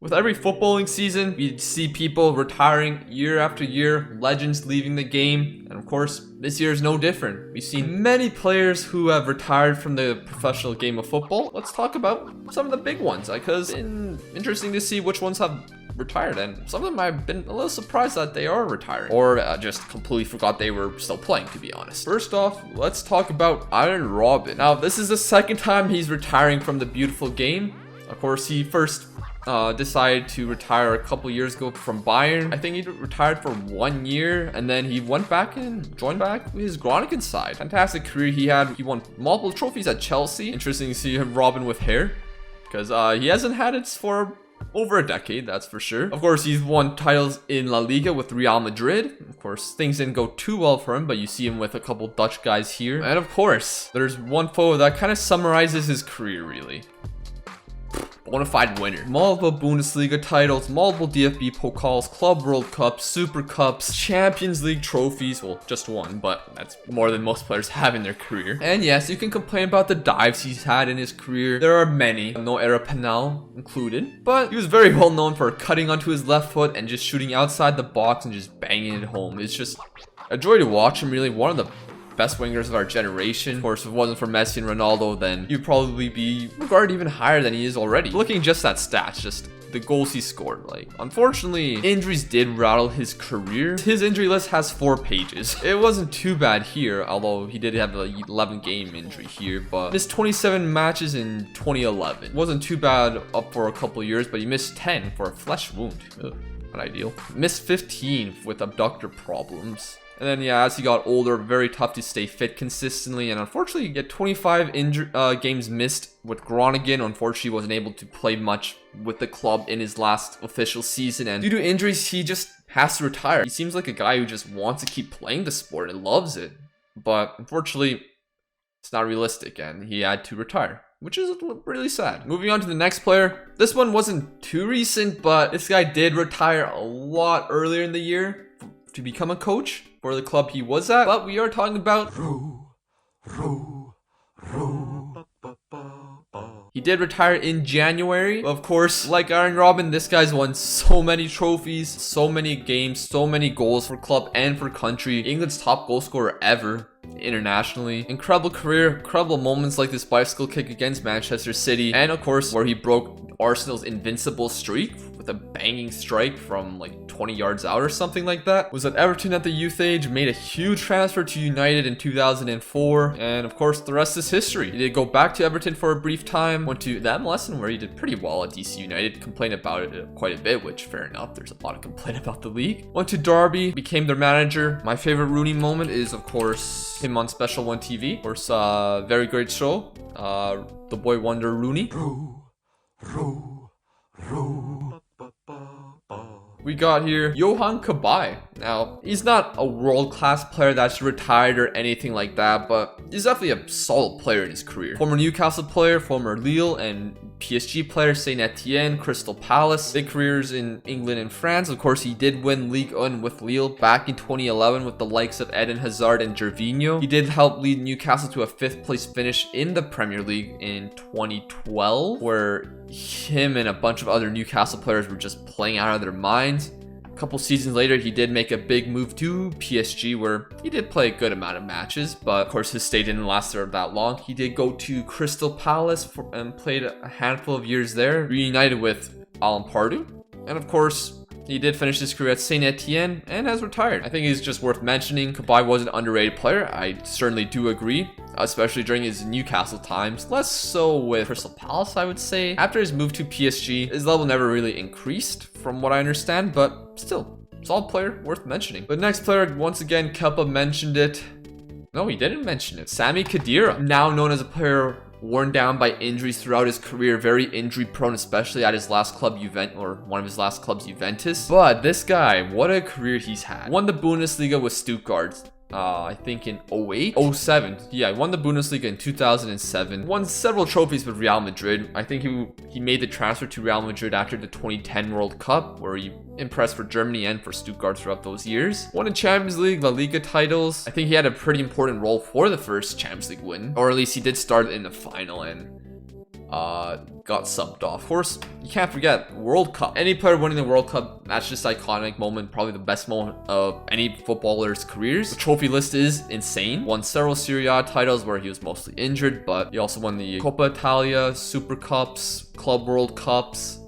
With every footballing season, we see people retiring year after year, legends leaving the game, and of course, this year is no different. We've seen many players who have retired from the professional game of football. Let's talk about some of the big ones, because it's interesting to see which ones have retired, and some of them I've been a little surprised that they are retiring, or just completely forgot they were still playing, to be honest. First off, let's talk about Arjen Robben. Now, this is the second time he's retiring from the beautiful game. Of course, he first decided to retire a couple years ago from Bayern. I think he retired for 1 year, and then he went back and joined back with his Groningen side. Fantastic career he had. He won multiple trophies at Chelsea. Interesting to see Robben with hair, because he hasn't had it for over a decade, that's for sure. Of course, he's won titles in La Liga with Real Madrid. Of course, things didn't go too well for him, but you see him with a couple Dutch guys here. And of course, there's one photo that kind of summarizes his career, really. Bonafide winner. Multiple Bundesliga titles, multiple DFB Pokals, Club World Cups, Super Cups, Champions League trophies. Well, just one, but that's more than most players have in their career. And yes, you can complain about the dives he's had in his career. There are many, no era penal included, but he was very well known for cutting onto his left foot and just shooting outside the box and just banging it home. It's just a joy to watch him, really. One of the best wingers of our generation. Of course, if it wasn't for Messi and Ronaldo, then he'd probably be regarded even higher than he is already. Looking just at stats, just the goals he scored. Like, unfortunately, injuries did rattle his career. His injury list has 4 pages. It wasn't too bad here, although he did have the 11-game injury here, but missed 27 matches in 2011. Wasn't too bad up for a couple years, but he missed 10 for a flesh wound. Ugh, not ideal. Missed 15 with abductor problems. And then, yeah, as he got older, very tough to stay fit consistently. And unfortunately, he had 25 games missed with Groningen. Unfortunately, he wasn't able to play much with the club in his last official season. And due to injuries, he just has to retire. He seems like a guy who just wants to keep playing the sport and loves it. But unfortunately, it's not realistic, and he had to retire, which is really sad. Moving on to the next player. This one wasn't too recent, but this guy did retire a lot earlier in the year to become a coach for the club he was at. But we are talking about Chro. He did retire in January. Of course, like Arjen Robben, this guy's won so many trophies, so many games, so many goals for club and for country. England's top goal scorer ever internationally. Incredible career, incredible moments like this bicycle kick against Manchester City, and of course where he broke Arsenal's invincible streak with a banging strike from like 20 yards out or something like that. Was at Everton at the youth age, made a huge transfer to United in 2004, and of course the rest is history. He did go back to Everton for a brief time, went to the MLS where he did pretty well at DC United, complained about it quite a bit, which fair enough, there's a lot of complaint about the league. Went to Derby, became their manager. My favorite Rooney moment is of course him on Special One TV. Of course, very great show. The boy wonder Rooney. We got here Johan Djourou. Now, he's not a world-class player that's retired or anything like that, but he's definitely a solid player in his career. Former Newcastle player, former Lille and PSG player, Saint Etienne, Crystal Palace. Big careers in England and France. Of course, he did win Ligue 1 with Lille back in 2011 with the likes of Eden Hazard and Gervinho. He did help lead Newcastle to a 5th place finish in the Premier League in 2012, where him and a bunch of other Newcastle players were just playing out of their minds. A couple seasons later, he did make a big move to PSG, where he did play a good amount of matches, but of course his stay didn't last there that long. He did go to Crystal Palace and played a handful of years there, reunited with Alan Pardew, and of course he did finish his career at Saint Etienne and has retired. I think he's just worth mentioning. Djourou was an underrated player. I certainly do agree, especially during his Newcastle times. Less so with Crystal Palace, I would say. After his move to PSG, his level never really increased from what I understand, but still, solid player, worth mentioning. The next player, once again, Kepa mentioned it. No, he didn't mention it. Sami Khedira, now known as a player worn down by injuries throughout his career, very injury prone, especially at his last club, one of his last clubs, Juventus. But this guy, what a career he's had. Won the Bundesliga with Stuttgart. I think in 08, 07. Yeah, won the Bundesliga in 2007. Won several trophies with Real Madrid. I think he made the transfer to Real Madrid after the 2010 World Cup, where he impressed for Germany and for Stuttgart throughout those years. Won a Champions League, La Liga titles. I think he had a pretty important role for the first Champions League win, or at least he did start in the final, and got subbed off. Of course, you can't forget World Cup. Any player winning the World Cup, that's just iconic moment, probably the best moment of any footballer's careers. The trophy list is insane. Won several Serie A titles where he was mostly injured, but he also won the Coppa Italia, Super Cups, Club World Cups.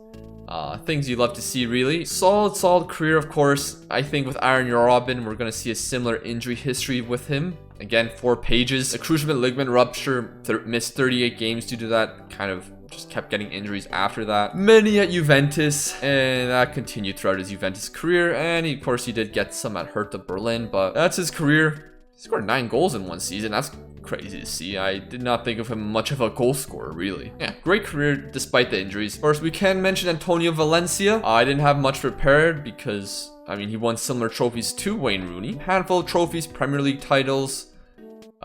Things you love to see, really. Solid career, of course. I think with Arjen Robben, we're going to see a similar injury history with him. Again, 4 pages. A cruciate ligament rupture, missed 38 games due to that. Kind of just kept getting injuries after that. Many at Juventus, and that continued throughout his Juventus career. And of course, he did get some at Hertha Berlin, but that's his career. He scored 9 goals in one season. That's crazy to see. I did not think of him much of a goal scorer, really. Yeah, great career despite the injuries. Of course, we can mention Antonio Valencia. I didn't have much prepared because, I mean, he won similar trophies to Wayne Rooney. Handful of trophies, Premier League titles.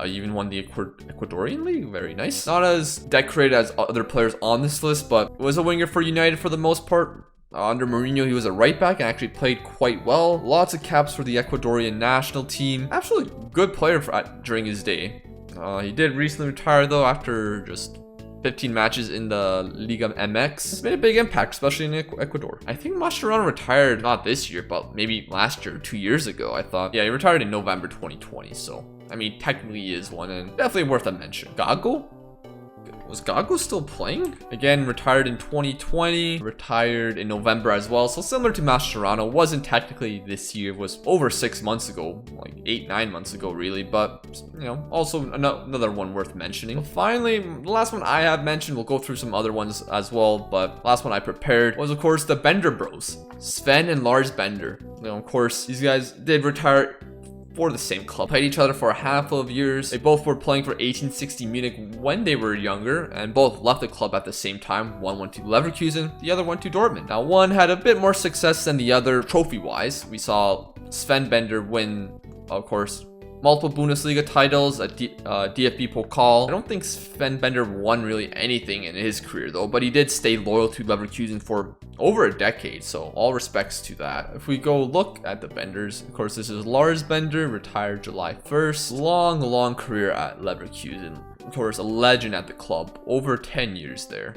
Even won the Ecuadorian League. Very nice. Not as decorated as other players on this list, but was a winger for United for the most part. Under Mourinho, he was a right back and actually played quite well. Lots of caps for the Ecuadorian national team. Absolutely good player during his day. He did recently retire though after just 15 matches in the Liga MX. It's made a big impact, especially in Ecuador. I think Mascherano retired not this year, but maybe last year, 2 years ago, I thought. Yeah, he retired in November 2020, so I mean, technically he is one, and definitely worth a mention. Gago? Was Gago still playing? Again, retired in 2020, retired in November as well. So similar to Mascherano, wasn't technically this year, was over 6 months ago, like 8-9 months ago really, but you know, also another one worth mentioning. But finally, the last one I have mentioned, we'll go through some other ones as well, but last one I prepared was of course the Bender Bros, Sven and Lars Bender. You know, of course, these guys did retire for the same club, played each other for a handful of years. They both were playing for 1860 Munich when they were younger, and both left the club at the same time. One went to Leverkusen, the other went to Dortmund. Now, one had a bit more success than the other trophy-wise. We saw Sven Bender win, of course, multiple Bundesliga titles, a DFB Pokal. I don't think Sven Bender won really anything in his career though, but he did stay loyal to Leverkusen for over a decade, so all respects to that. If we go look at the Benders, of course, this is Lars Bender, retired July 1st. Long career at Leverkusen. Of course, a legend at the club, over 10 years there.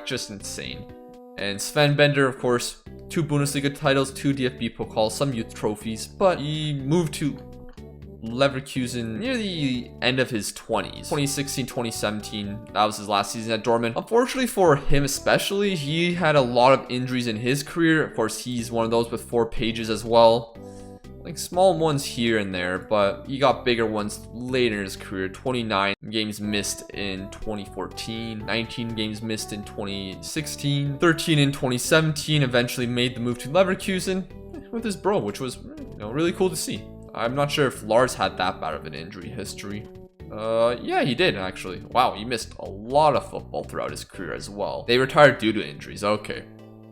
Just insane. And Sven Bender, of course, 2 Bundesliga titles, 2 DFB Pokal, some youth trophies, but he moved to Leverkusen near the end of his 20s. 2016, 2017, that was his last season at Dortmund. Unfortunately for him especially, he had a lot of injuries in his career. Of course, he's one of those with 4 pages as well. Like small ones here and there, but he got bigger ones later in his career. 29 games missed in 2014, 19 games missed in 2016, 13 in 2017, eventually made the move to Leverkusen with his bro, which was, you know, really cool to see. I'm not sure if Lars had that bad of an injury history. Yeah, he did actually. Wow, he missed a lot of football throughout his career as well. They retired due to injuries. Okay,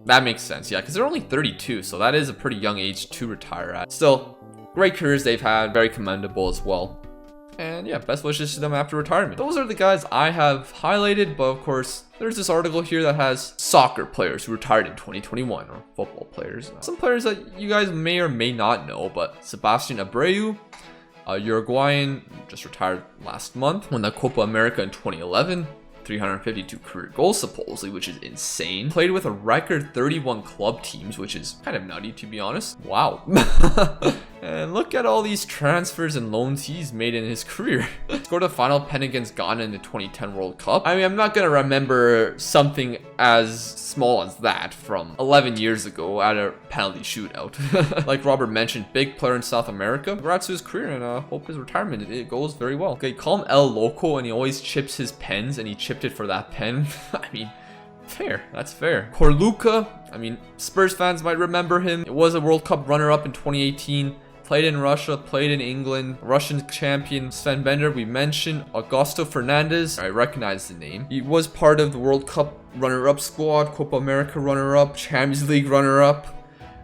that makes sense. Yeah, because they're only 32, so that is a pretty young age to retire at. Still, great careers they've had, very commendable as well. And yeah, best wishes to them after retirement. Those are the guys I have highlighted, but of course, there's this article here that has soccer players who retired in 2021, or football players. Some players that you guys may or may not know, but Sebastian Abreu, Uruguayan, just retired last month, won the Copa America in 2011. 352 career goals supposedly, which is insane. Played with a record 31 club teams, which is kind of nutty to be honest. Wow. And look at all these transfers and loans he's made in his career. Scored a final pen against Ghana in the 2010 World Cup. I mean, I'm not gonna remember something as small as that from 11 years ago at a penalty shootout. Like Robert mentioned, big player in South America. Congrats to his career, and hope his retirement, it goes very well. Okay, call him El Loco, and he always chips his pens, and he chipped it for that pen. I mean, fair. That's fair. Corluka, I mean, Spurs fans might remember him. It was a World Cup runner-up in 2018. Played in Russia, played in England. Russian champion Sven Bender, we mentioned. Augusto Fernandez, I recognize the name. He was part of the World Cup runner-up squad, Copa America runner-up, Champions League runner-up.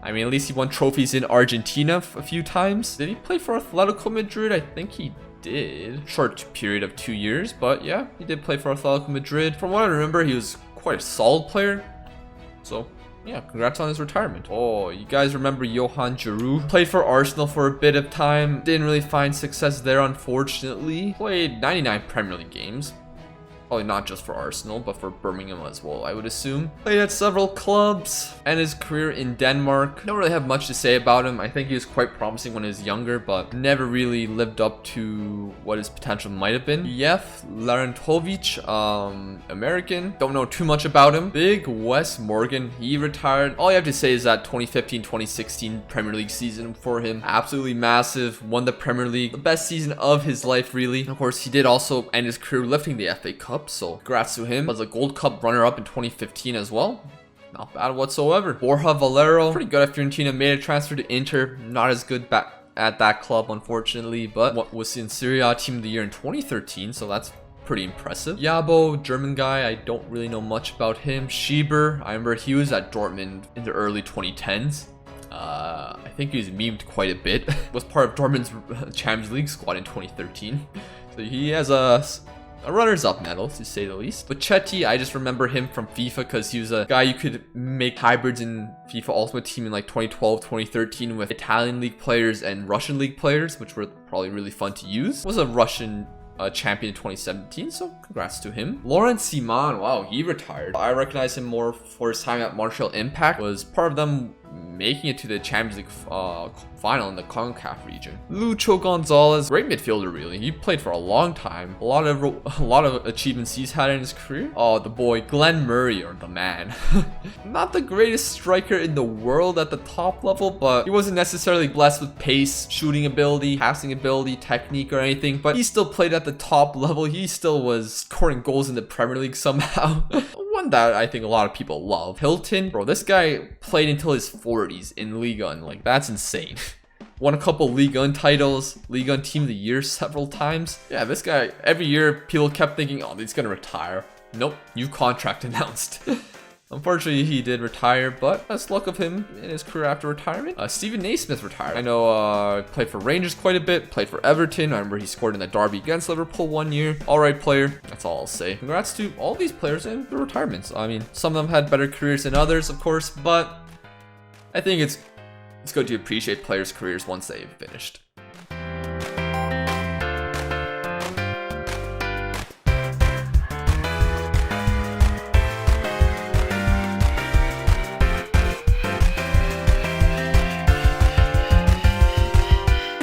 I mean, at least he won trophies in Argentina a few times. Did he play for Atletico Madrid? I think he did. Short period of 2 years, but yeah, he did play for Atletico Madrid. From what I remember, he was quite a solid player. So yeah, congrats on his retirement. Oh, you guys remember Johan Djourou? Played for Arsenal for a bit of time. Didn't really find success there, unfortunately. Played 99 Premier League games. Probably not just for Arsenal, but for Birmingham as well, I would assume. Played at several clubs, and his career in Denmark. Don't really have much to say about him. I think he was quite promising when he was younger, but never really lived up to what his potential might have been. Jef Larentovic, American. Don't know too much about him. Big Wes Morgan, he retired. All you have to say is that 2015-2016 Premier League season for him, absolutely massive. Won the Premier League, the best season of his life, really. And of course, he did also end his career lifting the FA Cup. So congrats to him. Was a Gold Cup runner-up in 2015 as well. Not bad whatsoever. Borja Valero, pretty good at Fiorentina. Made a transfer to Inter. Not as good back at that club, unfortunately. But what was in Serie A Team of the Year in 2013. So that's pretty impressive. Yabo, German guy. I don't really know much about him. Schieber, I remember he was at Dortmund in the early 2010s. I think he was memed quite a bit. Was part of Dortmund's Champions League squad in 2013. So he has a runners-up medal, to say the least. But Chetty, I just remember him from FIFA because he was a guy you could make hybrids in FIFA Ultimate Team in like 2012, 2013 with Italian league players and Russian league players, which were probably really fun to use. Was a Russian champion in 2017, so congrats to him. Laurent Simon, wow, he retired. I recognize him more for his time at Martial Impact. Was part of them making it to the Champions League final in the CONCACAF region. Lucho Gonzalez, great midfielder, really. He played for a long time. A lot of achievements he's had in his career. Oh, the boy Glenn Murray, or the man. Not the greatest striker in the world at the top level, but he wasn't necessarily blessed with pace, shooting ability, passing ability, technique, or anything. But he still played at the top level. He still was scoring goals in the Premier League somehow. One that I think a lot of people love. Hilton, bro, this guy played until his 40s in Ligue 1. Like, that's insane. Won a couple Ligue 1 titles, Ligue 1 Team of the Year several times. Yeah, this guy, every year people kept thinking, oh, he's gonna retire. Nope, new contract announced. Unfortunately, he did retire, but best luck of him in his career after retirement. Stephen Naismith retired. I know played for Rangers quite a bit, played for Everton. I remember he scored in the derby against Liverpool one year. All right player, that's all I'll say. Congrats to all these players and their retirements. I mean, some of them had better careers than others, of course, but I think it's good to appreciate players' careers once they've finished.